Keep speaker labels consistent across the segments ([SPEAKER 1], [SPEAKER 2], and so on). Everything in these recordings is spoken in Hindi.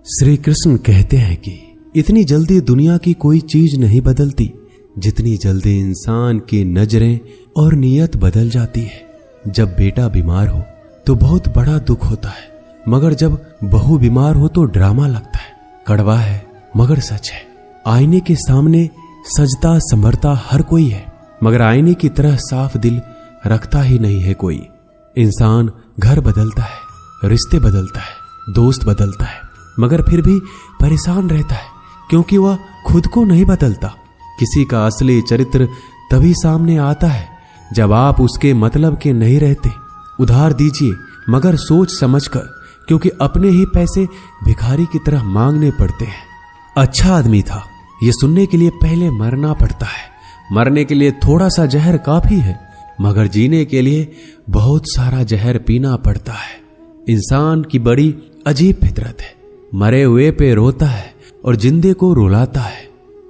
[SPEAKER 1] श्री कृष्ण कहते हैं कि इतनी जल्दी दुनिया की कोई चीज नहीं बदलती जितनी जल्दी इंसान की नजरें और नीयत बदल जाती है। जब बेटा बीमार हो तो बहुत बड़ा दुख होता है, मगर जब बहू बीमार हो तो ड्रामा लगता है। कड़वा है मगर सच है। आईने के सामने सजता संवरता हर कोई है, मगर आईने की तरह साफ दिल रखता ही नहीं है कोई। इंसान घर बदलता है, रिश्ते बदलता है, दोस्त बदलता है, मगर फिर भी परेशान रहता है क्योंकि वह खुद को नहीं बदलता। किसी का असली चरित्र तभी सामने आता है जब आप उसके मतलब के नहीं रहते। उधार दीजिए मगर सोच समझकर, क्योंकि अपने ही पैसे भिखारी की तरह मांगने पड़ते हैं। अच्छा आदमी था ये सुनने के लिए पहले मरना पड़ता है। मरने के लिए थोड़ा सा जहर काफी है, मगर जीने के लिए बहुत सारा जहर पीना पड़ता है। इंसान की बड़ी अजीब फितरत है, मरे हुए पे रोता है और जिंदे को रुलाता है।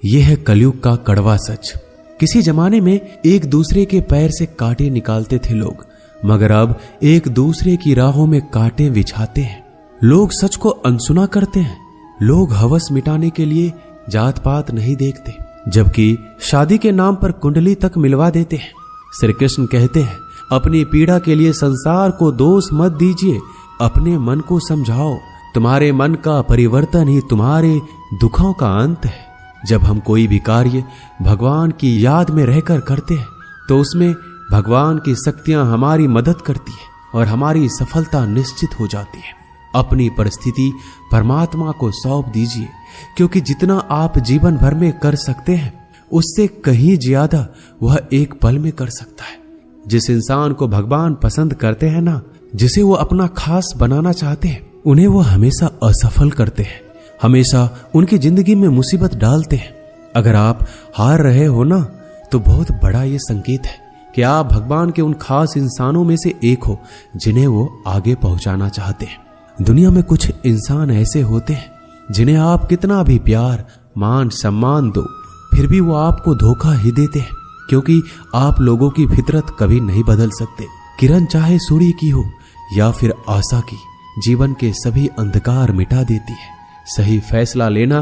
[SPEAKER 1] यह है कलयुग का कड़वा सच। किसी जमाने में एक दूसरे के पैर से कांटे निकालते थे लोग, मगर अब एक दूसरे की राहों में कांटे बिछाते हैं। लोग सच को अनसुना करते हैं। लोग हवस मिटाने के लिए जात पात नहीं देखते, जबकि शादी के नाम पर कुंडली तक मिलवा देते हैं। श्री कृष्ण कहते हैं, अपनी पीड़ा के लिए संसार को दोष मत दीजिए, अपने मन को समझाओ। तुम्हारे मन का परिवर्तन ही तुम्हारे दुखों का अंत है। जब हम कोई भी कार्य भगवान की याद में रहकर करते हैं तो उसमें भगवान की शक्तियां हमारी मदद करती है और हमारी सफलता निश्चित हो जाती है। अपनी परिस्थिति परमात्मा को सौंप दीजिए, क्योंकि जितना आप जीवन भर में कर सकते हैं उससे कहीं ज्यादा वह एक पल में कर सकता है। जिस इंसान को भगवान पसंद करते हैं ना, जिसे वो अपना खास बनाना चाहते हैं, उन्हें वो हमेशा असफल करते हैं, हमेशा उनकी जिंदगी में मुसीबत डालते हैं। अगर आप हार रहे हो ना, तो बहुत बड़ा ये संकेत है कि आप भगवान के उन खास इंसानों में से एक हो जिन्हें वो आगे पहुंचाना चाहते हैं। दुनिया में कुछ इंसान ऐसे होते हैं जिन्हें आप कितना भी प्यार मान सम्मान दो, फिर भी वो आपको धोखा ही देते हैं, क्योंकि आप लोगों की फितरत कभी नहीं बदल सकते। किरण चाहे सूर्य की हो या फिर आशा की, जीवन के सभी अंधकार मिटा देती है। सही फैसला लेना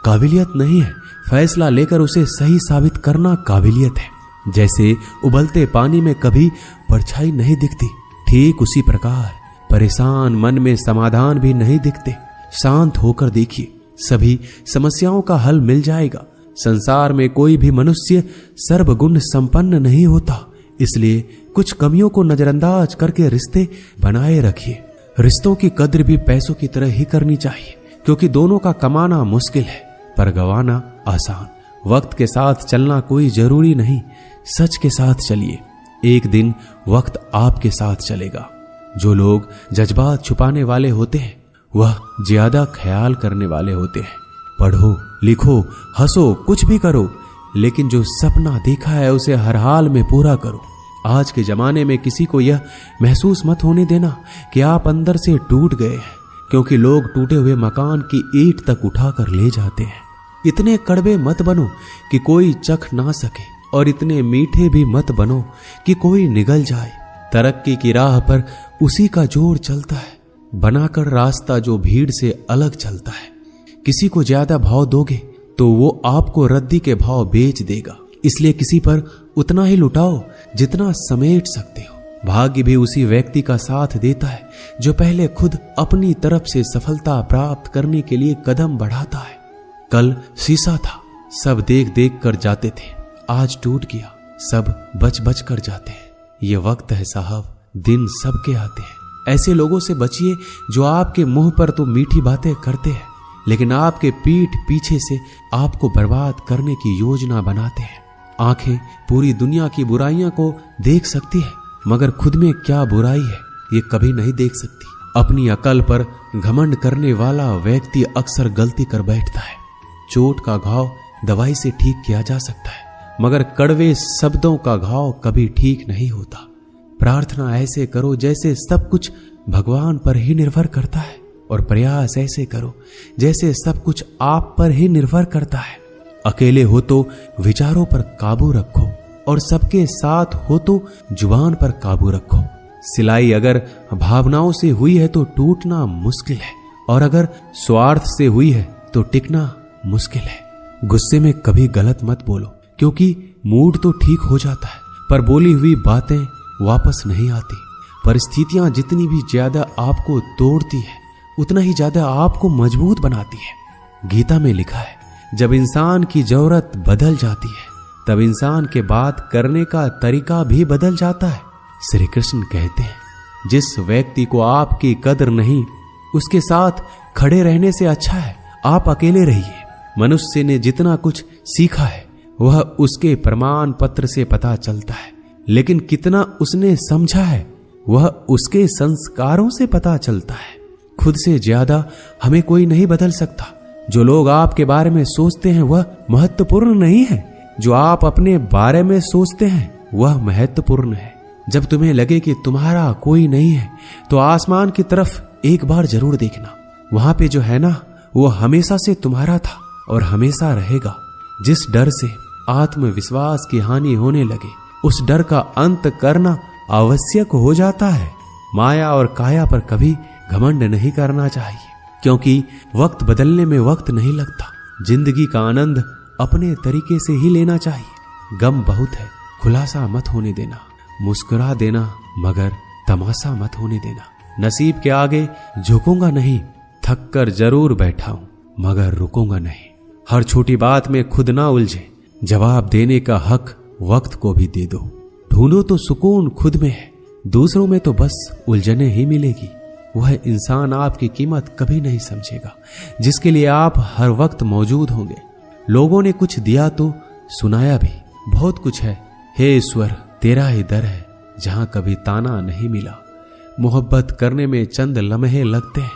[SPEAKER 1] काबिलियत नहीं है, फैसला लेकर उसे सही साबित करना काबिलियत है। जैसे उबलते पानी में कभी परछाई नहीं दिखती, ठीक उसी प्रकार परेशान मन में समाधान भी नहीं दिखते। शांत होकर देखिए, सभी समस्याओं का हल मिल जाएगा। संसार में कोई भी मनुष्य सर्वगुण संपन्न नहीं होता, इसलिए कुछ कमियों को नजरअंदाज करके रिश्ते बनाए रखिए। रिश्तों की कद्र भी पैसों की तरह ही करनी चाहिए, क्योंकि दोनों का कमाना मुश्किल है पर गंवाना आसान। वक्त के साथ चलना कोई जरूरी नहीं, सच के साथ चलिए, एक दिन वक्त आपके साथ चलेगा। जो लोग जज्बात छुपाने वाले होते हैं वह ज्यादा ख्याल करने वाले होते हैं। पढ़ो लिखो हंसो कुछ भी करो, लेकिन जो सपना देखा है उसे हर हाल में पूरा करो। आज के जमाने में किसी को यह महसूस मत होने देना कि आप अंदर से टूट गए हैं, क्योंकि लोग टूटे हुए मकान की ईंट तक उठाकर ले जाते हैं। इतने कड़वे मत बनो कि कोई चख ना सके, और इतने मीठे भी मत बनो कि कोई निगल जाए। तरक्की की राह पर उसी का जोर चलता है, बनाकर रास्ता जो भीड़ से अलग चलता है। किसी को ज्यादा भाव दोगे तो वो आपको रद्दी के भाव बेच देगा, इसलिए किसी पर उतना ही लुटाओ जितना समेट सकते हो। भाग्य भी उसी व्यक्ति का साथ देता है जो पहले खुद अपनी तरफ से सफलता प्राप्त करने के लिए कदम बढ़ाता है। कल शीशा था, सब देख देख कर जाते थे, आज टूट गया, सब बच बच कर जाते हैं। ये वक्त है साहब, दिन सबके आते हैं। ऐसे लोगों से बचिए जो आपके मुंह पर तो मीठी बातें करते हैं, लेकिन आपके पीठ पीछे से आपको बर्बाद करने की योजना बनाते हैं। आंखें पूरी दुनिया की बुराइयां को देख सकती है, मगर खुद में क्या बुराई है ये कभी नहीं देख सकती। अपनी अकल पर घमंड करने वाला व्यक्ति अक्सर गलती कर बैठता है। चोट का घाव दवाई से ठीक किया जा सकता है, मगर कड़वे शब्दों का घाव कभी ठीक नहीं होता। प्रार्थना ऐसे करो जैसे सब कुछ भगवान पर ही निर्भर करता है, और प्रयास ऐसे करो जैसे सब कुछ आप पर ही निर्भर करता है। अकेले हो तो विचारों पर काबू रखो, और सबके साथ हो तो जुबान पर काबू रखो। सिलाई अगर भावनाओं से हुई है तो टूटना मुश्किल है, और अगर स्वार्थ से हुई है तो टिकना मुश्किल है। गुस्से में कभी गलत मत बोलो, क्योंकि मूड तो ठीक हो जाता है पर बोली हुई बातें वापस नहीं आती। परिस्थितियां जितनी भी ज्यादा आपको तोड़ती है उतना ही ज्यादा आपको मजबूत बनाती है। गीता में लिखा है, जब इंसान की जरूरत बदल जाती है तब इंसान के बात करने का तरीका भी बदल जाता है। श्री कृष्ण कहते हैं, जिस व्यक्ति को आपकी कदर नहीं उसके साथ खड़े रहने से अच्छा है आप अकेले रहिए। मनुष्य ने जितना कुछ सीखा है वह उसके प्रमाण पत्र से पता चलता है, लेकिन कितना उसने समझा है वह उसके संस्कारों से पता चलता है। खुद से ज्यादा हमें कोई नहीं बदल सकता। जो लोग आपके बारे में सोचते हैं वह महत्वपूर्ण नहीं है, जो आप अपने बारे में सोचते हैं वह महत्वपूर्ण है। जब तुम्हें लगे कि तुम्हारा कोई नहीं है तो आसमान की तरफ एक बार जरूर देखना। वहां पे जो है ना वो हमेशा से तुम्हारा था और हमेशा रहेगा। जिस डर से आत्मविश्वास की हानि होने लगे उस डर का अंत करना आवश्यक हो जाता है। माया और काया पर कभी घमंड नहीं करना चाहिए, क्योंकि वक्त बदलने में वक्त नहीं लगता। जिंदगी का आनंद अपने तरीके से ही लेना चाहिए। गम बहुत है, खुलासा मत होने देना। मुस्कुरा देना मगर तमाशा मत होने देना। नसीब के आगे झुकूंगा नहीं, थक कर जरूर बैठा हूं मगर रुकूंगा नहीं। हर छोटी बात में खुद ना उलझे, जवाब देने का हक वक्त को भी दे दो। ढूंढो तो सुकून खुद में है, दूसरों में तो बस उलझने ही मिलेगी। वह इंसान आपकी कीमत कभी नहीं समझेगा जिसके लिए आप हर वक्त मौजूद होंगे। लोगों ने कुछ दिया तो सुनाया भी, बहुत कुछ है। हे ईश्वर, तेरा ही दर है जहां कभी ताना नहीं मिला। मोहब्बत करने में चंद लम्हे लगते हैं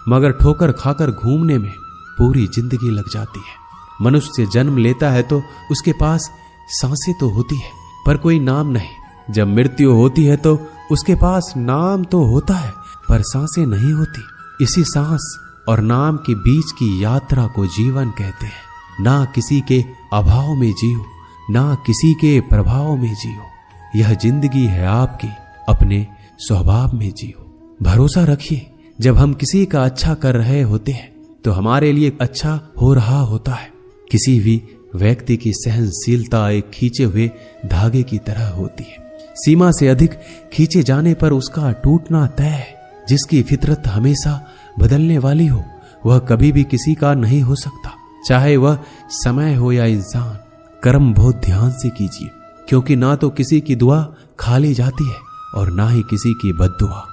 [SPEAKER 1] मगर ठोकर खाकर घूमने में पूरी जिंदगी लग जाती है। मनुष्य जन्म लेता है तो उसके पास सांसें तो होती है पर कोई नाम नहीं। जब मृत्यु होती है तो उसके पास नाम तो होता है पर सांसें नहीं होती। इसी सांस और नाम के बीच की यात्रा को जीवन कहते हैं। ना किसी के अभाव में जियो, ना किसी के प्रभाव में जियो। यह जिंदगी है आपकी, अपने स्वभाव में जियो। भरोसा रखिए, जब हम किसी का अच्छा कर रहे होते हैं तो हमारे लिए अच्छा हो रहा होता है। किसी भी व्यक्ति की सहनशीलता एक खींचे हुए धागे की तरह होती है। सीमा से अधिक खींचे जाने पर उसका टूटना तय है। जिसकी फितरत हमेशा बदलने वाली हो वह कभी भी किसी का नहीं हो सकता, चाहे वह समय हो या इंसान। कर्म बहुत ध्यान से कीजिए, क्योंकि ना तो किसी की दुआ खाली जाती है और ना ही किसी की बद्दुआ।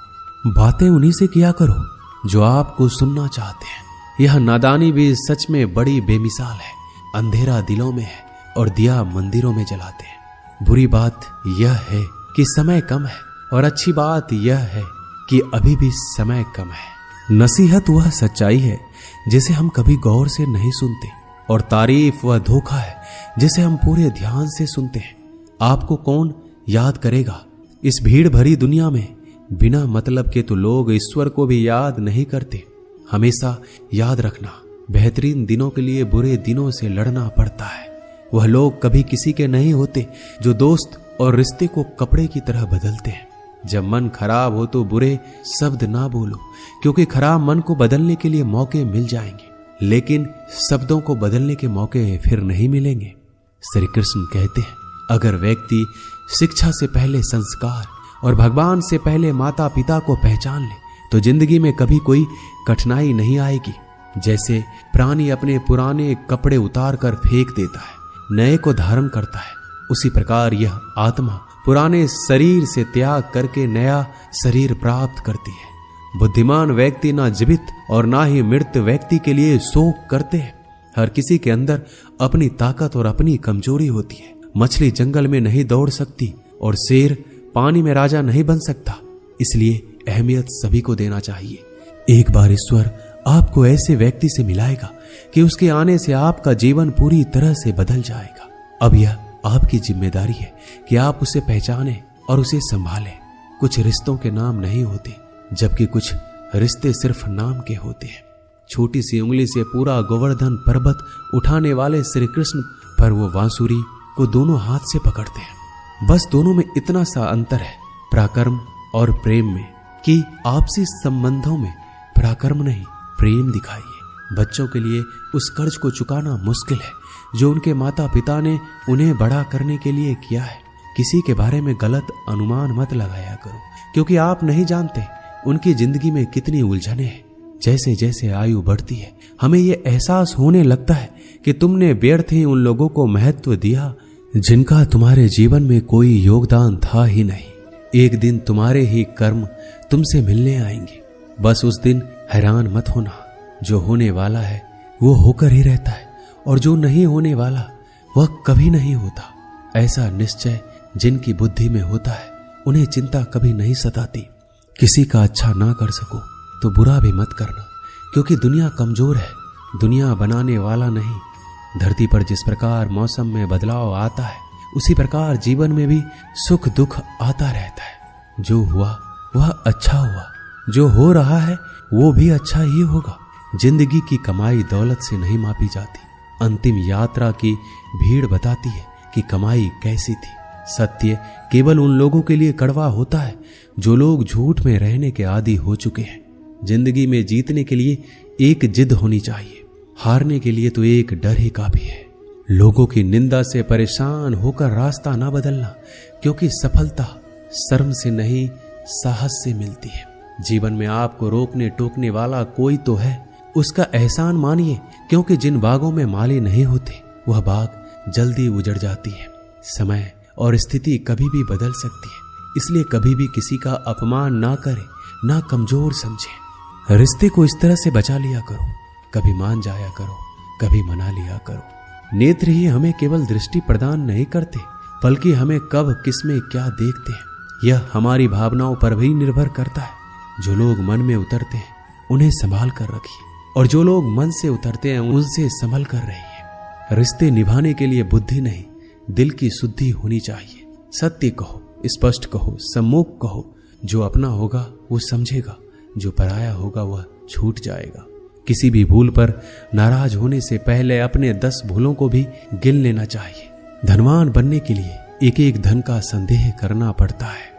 [SPEAKER 1] बातें उन्हीं से किया करो जो आपको सुनना चाहते हैं। यह नादानी भी सच में बड़ी बेमिसाल है। अंधेरा दिलों में है और दिया मंदिरों में जलाते हैं। बुरी बात यह है कि समय कम है और अच्छी बात यह है कि अभी भी समय कम है। नसीहत वह सच्चाई है जिसे हम कभी गौर से नहीं सुनते, और तारीफ वह धोखा है जिसे हम पूरे ध्यान से सुनते हैं। आपको कौन याद करेगा? इस भीड़ भरी दुनिया में बिना मतलब के तो लोग ईश्वर को भी याद नहीं करते। हमेशा याद रखना, बेहतरीन दिनों के लिए बुरे दिनों से लड़ना पड़ता है। वह लोग कभी किसी के नहीं होते जो दोस्त और रिश्ते को कपड़े की तरह बदलते हैं। जब मन खराब हो तो बुरे शब्द ना बोलो, क्योंकि खराब मन को बदलने के लिए मौके मिल जाएंगे, लेकिन शब्दों को बदलने के मौके फिर नहीं मिलेंगे। श्री कृष्ण कहते हैं, अगर व्यक्ति शिक्षा से पहले संस्कार और भगवान से पहले माता पिता को पहचान ले तो जिंदगी में कभी कोई कठिनाई नहीं आएगी। जैसे प्राणी अपने पुराने कपड़े उतार कर फेंक देता है, नए को धारण करता है, उसी प्रकार यह आत्मा पुराने शरीर से त्याग करके नया शरीर प्राप्त करती है। बुद्धिमान व्यक्ति ना जीवित और ना ही मृत व्यक्ति के लिए शोक करते हैं। हर किसी के अंदर अपनी ताकत और अपनी कमजोरी होती है। मछली जंगल में नहीं दौड़ सकती और शेर पानी में राजा नहीं बन सकता, इसलिए अहमियत सभी को देना चाहिए। एक बार ईश्वर आपको ऐसे व्यक्ति से मिलाएगा कि उसके आने से आपका जीवन पूरी तरह से बदल जाएगा। अब यह आपकी जिम्मेदारी है कि आप उसे पहचानें और उसे संभालें। कुछ रिश्तों के नाम नहीं होते, जबकि कुछ रिश्ते सिर्फ नाम के होते हैं। छोटी सी उंगली से पूरा गोवर्धन पर्वत उठाने वाले श्री कृष्ण पर वो बांसुरी को दोनों हाथ से पकड़ते हैं। बस दोनों में इतना सा अंतर है पराक्रम और प्रेम में, कि आपसी संबंधों में पराक्रम नहीं प्रेम दिखाइए। बच्चों के लिए उस कर्ज को चुकाना मुश्किल है जो उनके माता पिता ने उन्हें बड़ा करने के लिए किया है। किसी के बारे में गलत अनुमान मत लगाया करो, क्योंकि आप नहीं जानते उनकी जिंदगी में कितनी उलझनें हैं। जैसे जैसे आयु बढ़ती है हमें ये एहसास होने लगता है कि तुमने व्यर्थ ही उन लोगों को महत्व दिया जिनका तुम्हारे जीवन में कोई योगदान था ही नहीं। एक दिन तुम्हारे ही कर्म तुमसे मिलने आएंगे। बस उस दिन हैरान मत होना। जो होने वाला है वो होकर ही रहता है, और जो नहीं होने वाला वह कभी नहीं होता। ऐसा निश्चय जिनकी बुद्धि में होता है उन्हें चिंता कभी नहीं सताती। किसी का अच्छा ना कर सको तो बुरा भी मत करना, क्योंकि दुनिया कमजोर है, दुनिया बनाने वाला नहीं। धरती पर जिस प्रकार मौसम में बदलाव आता है उसी प्रकार जीवन में भी सुख दुख आता रहता है। जो हुआ वह अच्छा हुआ, जो हो रहा है वो भी अच्छा ही होगा। जिंदगी की कमाई दौलत से नहीं मापी जाती। अंतिम यात्रा की भीड़ बताती है कि कमाई कैसी थी। सत्य केवल उन लोगों के लिए कड़वा होता है जो लोग झूठ में रहने के आदी हो चुके हैं। जिंदगी में जीतने के लिए एक जिद होनी चाहिए, हारने के लिए तो एक डर ही काफी है। लोगों की निंदा से परेशान होकर रास्ता ना बदलना, क्योंकि सफलता शर्म से नहीं साहस से मिलती है। जीवन में आपको रोकने टोकने वाला कोई तो है, उसका एहसान मानिए, क्योंकि जिन बागों में माली नहीं होते वह बाग जल्दी उजड़ जाती है। समय और स्थिति कभी भी बदल सकती है, इसलिए कभी भी किसी का अपमान ना करे, ना कमजोर समझे। रिश्ते को इस तरह से बचा लिया करो, कभी मान जाया करो, कभी मना लिया करो। नेत्र ही हमें केवल दृष्टि प्रदान नहीं करते, बल्कि हमें कब किसमें क्या देखते हैं यह हमारी भावनाओं पर भी निर्भर करता है। जो लोग मन में उतरते हैं उन्हें संभाल कर रखिए, और जो लोग मन से उतरते हैं उनसे संभल कर रहिए। रिश्ते निभाने के लिए बुद्धि नहीं, दिल की शुद्धि होनी चाहिए। सत्य कहो, स्पष्ट कहो, सम्मुख कहो। जो अपना होगा वो समझेगा, जो पराया होगा वह छूट जाएगा। किसी भी भूल पर नाराज होने से पहले अपने 10 भूलों को भी गिन लेना चाहिए। धनवान बनने के लिए एक एक धन का संदेह करना पड़ता है।